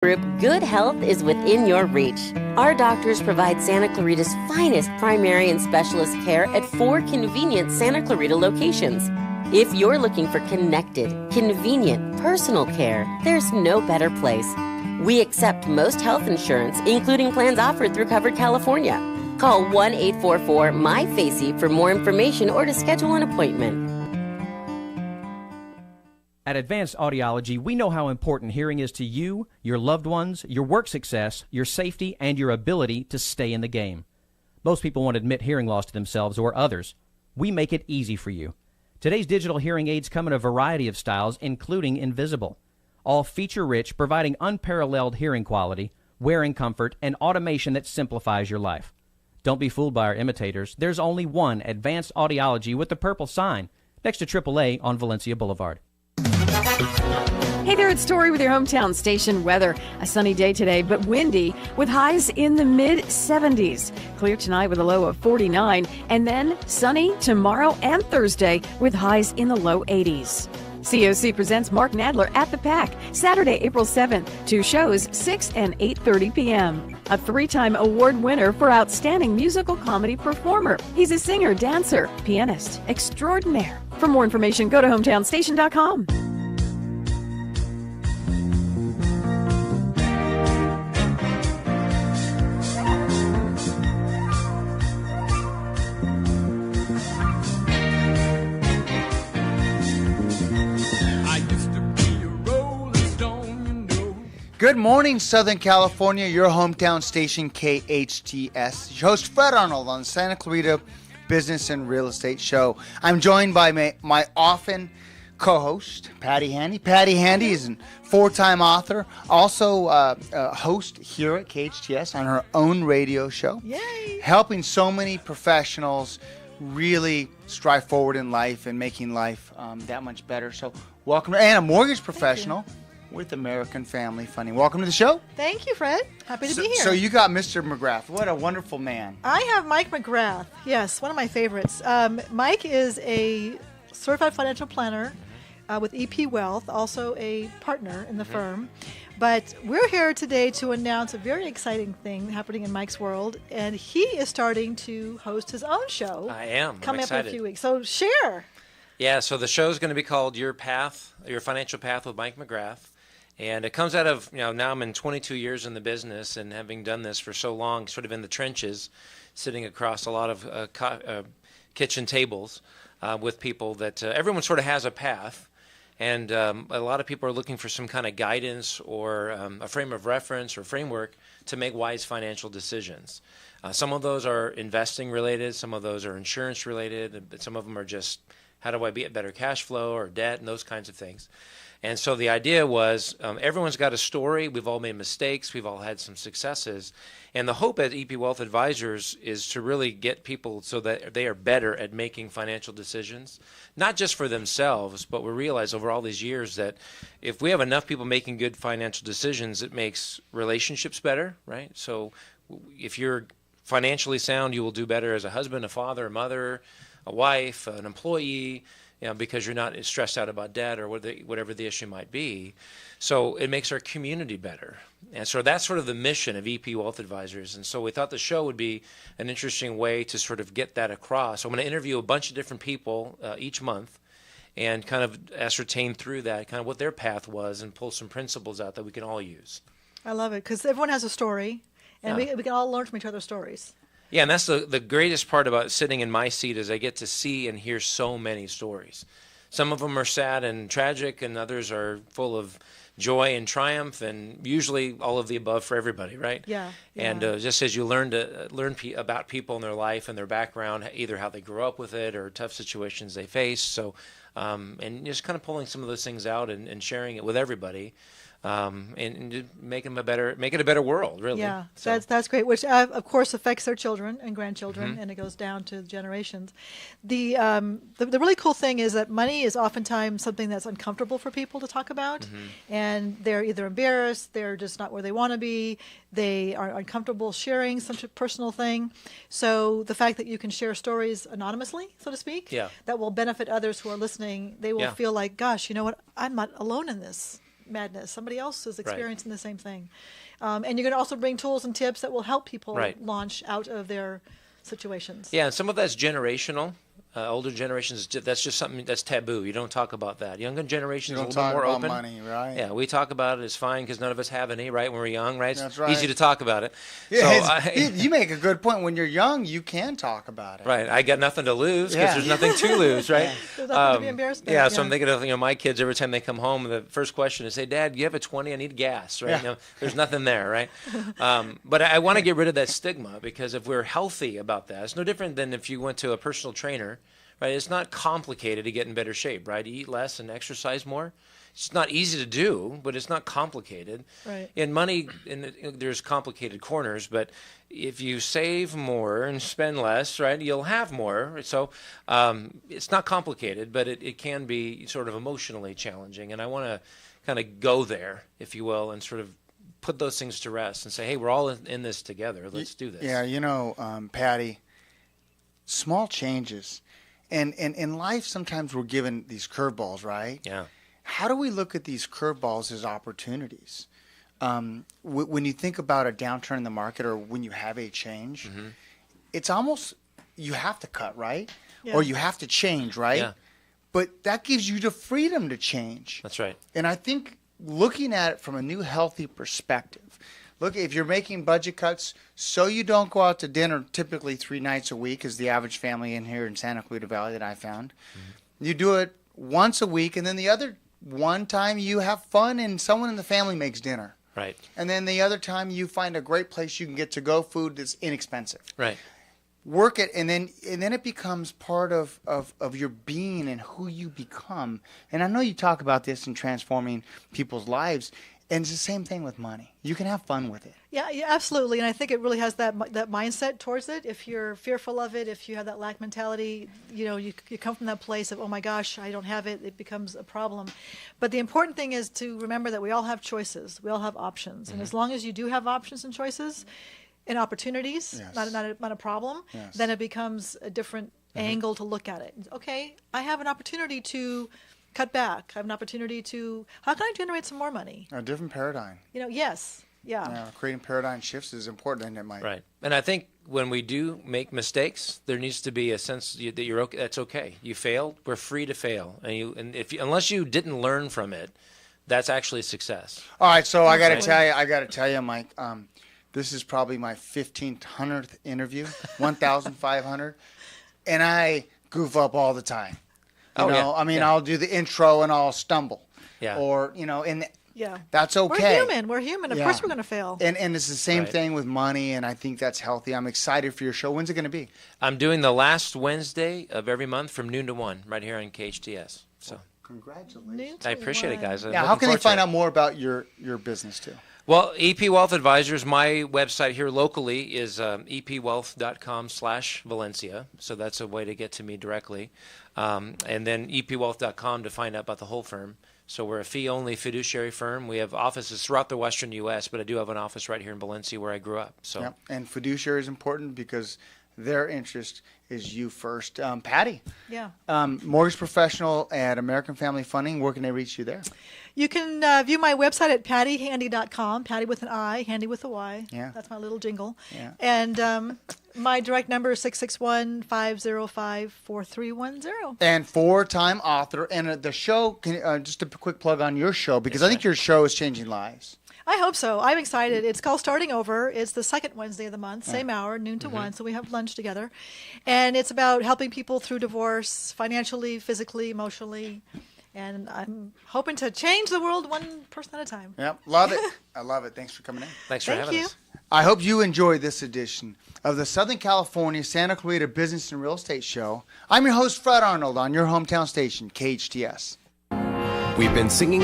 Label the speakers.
Speaker 1: Group, good health is within your reach. Our doctors provide Santa Clarita's finest primary and specialist care at 4 convenient Santa Clarita locations. If you're looking for connected, convenient, personal care, there's no better place. We accept most health insurance, including plans offered through Covered California. Call 1-844-MY-FACY for more information or to schedule an appointment.
Speaker 2: At Advanced Audiology, we know how important hearing is to you, your loved ones, your work success, your safety, and your ability to stay in the game. Most people won't admit hearing loss to themselves or others. We make it easy for you. Today's digital hearing aids come in a variety of styles, including invisible. All feature-rich, providing unparalleled hearing quality, wearing comfort, and automation that simplifies your life. Don't be fooled by our imitators. There's only one Advanced Audiology with the purple sign next to AAA on Valencia Boulevard.
Speaker 3: Hey there, it's Tori with your hometown station weather. A sunny day today, but windy with highs in the mid-70s. Clear tonight with a low of 49, and then sunny tomorrow and Thursday with highs in the low 80s. COC presents Mark Nadler at the Pack, Saturday, April 7th. 2 shows, 6 and 8:30 p.m. A 3-time award winner for Outstanding Musical Comedy Performer. He's a singer, dancer, pianist extraordinaire. For more information, go to hometownstation.com.
Speaker 4: Good morning, Southern California, your hometown station, KHTS. Your host, Fred Arnold, on Santa Clarita Business and Real Estate Show. I'm joined by my often co-host, Patti Handy. Patti Handy is a 4-time author, also a host here at KHTS on her own radio show.
Speaker 5: Yay!
Speaker 4: Helping so many professionals really strive forward in life and making life that much better. So welcome, and a mortgage professional with American Family Funding. Welcome to the show.
Speaker 5: Thank you, Fred. Happy to be here.
Speaker 4: So you got Mr. McGrath. What a wonderful man.
Speaker 5: I have Mike McGrath. Yes, one of my favorites. Mike is a certified financial planner with EP Wealth, also a partner in the firm. But we're here today to announce a very exciting thing happening in Mike's world, and he is starting to host his own show.
Speaker 6: I am.
Speaker 5: Coming
Speaker 6: I'm
Speaker 5: up in a few weeks. So share.
Speaker 6: Yeah, so the show is going to be called Your Path, Your Financial Path with Mike McGrath. And it comes out of, now I'm in 22 years in the business, and having done this for so long, sort of in the trenches, sitting across a lot of kitchen tables with people that everyone sort of has a path. And a lot of people are looking for some kind of guidance or a frame of reference or framework to make wise financial decisions. Some of those are investing related, some of those are insurance related, but some of them are just how do I get better cash flow or debt and those kinds of things. And so the idea was everyone's got a story. We've all made mistakes. We've all had some successes. And the hope at EP Wealth Advisors is to really get people so that they are better at making financial decisions, not just for themselves, but we realize over all these years that if we have enough people making good financial decisions, it makes relationships better, right? So if you're financially sound, you will do better as a husband, a father, a mother, a wife, an employee, because you're not stressed out about debt or whatever the issue might be. So it makes our community better. And so that's sort of the mission of EP Wealth Advisors. And so we thought the show would be an interesting way to sort of get that across. So I'm going to interview a bunch of different people each month and kind of ascertain through that kind of what their path was and pull some principles out that we can all use.
Speaker 5: I love it because everyone has a story, and we can all learn from each other's stories.
Speaker 6: Yeah, and that's the greatest part about sitting in my seat is I get to see and hear so many stories. Some of them are sad and tragic, and others are full of joy and triumph, and usually all of the above for everybody, right?
Speaker 5: Yeah.
Speaker 6: And just as you learn about people in their life and their background, either how they grew up with it or tough situations they face. So, and just kind of pulling some of those things out and sharing it with everybody. And make it a better world, really.
Speaker 5: Yeah,
Speaker 6: so.
Speaker 5: that's great. Which of course affects their children and grandchildren, and it goes down to generations. The really cool thing is that money is oftentimes something that's uncomfortable for people to talk about, and they're either embarrassed, they're just not where they want to be, they are uncomfortable sharing some personal thing. So the fact that you can share stories anonymously, so to speak, that will benefit others who are listening. They will feel like, gosh, you know what? I'm not alone in this. madness. Somebody else is experiencing the same thing. And you're going to also bring tools and tips that will help people launch out of their situations.
Speaker 6: Yeah, and some of that's generational. Older generations, that's just something that's taboo. You don't talk about that. Younger generations are a little bit more open.
Speaker 4: Money, right?
Speaker 6: Yeah, we talk about it. It's fine because none of us have any, right? When we're young, right?
Speaker 4: That's
Speaker 6: It's easy to talk about it.
Speaker 4: Yeah, so you make a good point. When you're young, you can talk about it.
Speaker 6: Right. I got nothing to lose because there's nothing to lose, right?
Speaker 5: There's nothing to be embarrassed about.
Speaker 6: Yeah, so I'm thinking of my kids. Every time they come home, the first question is, "Hey, Dad, you have a 20? I need gas." Right?
Speaker 4: Yeah.
Speaker 6: There's nothing there, right? But I want to get rid of that stigma because if we're healthy about that, it's no different than if you went to a personal trainer. Right, it's not complicated to get in better shape, right? Eat less and exercise more. It's not easy to do, but it's not complicated.
Speaker 5: Right.
Speaker 6: In money, there's complicated corners, but if you save more and spend less, right, you'll have more. So it's not complicated, but it can be sort of emotionally challenging. And I want to kind of go there, if you will, and sort of put those things to rest and say, hey, we're all in this together. Let's do this.
Speaker 4: Yeah, Patti, small changes. And in life, sometimes we're given these curveballs, right?
Speaker 6: Yeah.
Speaker 4: How do we look at these curveballs as opportunities? When you think about a downturn in the market or when you have a change, it's almost you have to cut, right?
Speaker 5: Yeah.
Speaker 4: Or you have to change, right?
Speaker 6: Yeah.
Speaker 4: But that gives you the freedom to change.
Speaker 6: That's right.
Speaker 4: And I think looking at it from a new healthy perspective, look, if you're making budget cuts so you don't go out to dinner typically 3 nights a week is the average family in here in Santa Clarita Valley that I found. You do it once a week, and then the other one time you have fun and someone in the family makes dinner.
Speaker 6: Right.
Speaker 4: And then the other time you find a great place you can get to-go food that's inexpensive.
Speaker 6: Right.
Speaker 4: Work it, and then it becomes part of your being and who you become. And I know you talk about this in transforming people's lives. And it's the same thing with money. You can have fun with it.
Speaker 5: Yeah, absolutely. And I think it really has that mindset towards it. If you're fearful of it, if you have that lack mentality, you come from that place of, oh my gosh, I don't have it, it becomes a problem. But the important thing is to remember that we all have choices. We all have options. And as long as you do have options and choices and opportunities, not a problem, then it becomes a different angle to look at it. Okay, I have an opportunity to cut back. I have an opportunity to, how can I generate some more money?
Speaker 4: A different paradigm.
Speaker 5: Yes. Yeah.
Speaker 4: Creating paradigm shifts is important, isn't it, Mike?
Speaker 6: Right. And I think when we do make mistakes, there needs to be a sense that you're okay. That's okay. You failed. We're free to fail. And unless you didn't learn from it, that's actually success.
Speaker 4: All right. So I got to tell you, Mike, this is probably my 1,500th interview, 1,500. And I goof up all the time. I'll do the intro and I'll stumble.
Speaker 6: Yeah.
Speaker 4: Or, that's okay.
Speaker 5: We're human. Of course we're going to fail.
Speaker 4: And it's the same thing with money, and I think that's healthy. I'm excited for your show. When's it going to be?
Speaker 6: I'm doing the last Wednesday of every month from noon to 1 right here on KHTS. So
Speaker 4: congratulations.
Speaker 6: I appreciate it, guys.
Speaker 4: Now, how can they find out more about your business, too?
Speaker 6: Well, EP Wealth Advisors, my website here locally is epwealth.com/Valencia. So that's a way to get to me directly. And then epwealth.com to find out about the whole firm. So we're a fee-only fiduciary firm. We have offices throughout the western U.S., but I do have an office right here in Valencia where I grew up. So.
Speaker 4: Yep. And fiduciary is important because their interest is you first. Patti.
Speaker 5: Yeah.
Speaker 4: Mortgage professional at American Family Funding. Where can they reach you there?
Speaker 5: You can view my website at pattyhandy.com. Patty with an I, handy with a Y.
Speaker 4: Yeah.
Speaker 5: That's my little jingle.
Speaker 4: Yeah.
Speaker 5: And my direct number is 661-505-4310.
Speaker 4: And 4-time author. And the show, just a quick plug on your show, because I think your show is changing lives.
Speaker 5: I hope so. I'm excited. It's called Starting Over. It's the second Wednesday of the month, same hour, noon to 1, so we have lunch together. And it's about helping people through divorce, financially, physically, emotionally. And I'm hoping to change the world one person at a time.
Speaker 4: Yep, love it. I love it. Thanks for coming in.
Speaker 6: Thanks for having us.
Speaker 4: I hope you enjoyed this edition of the Southern California Santa Clarita Business and Real Estate Show. I'm your host, Fred Arnold, on your hometown station, KHTS.
Speaker 7: We've been singing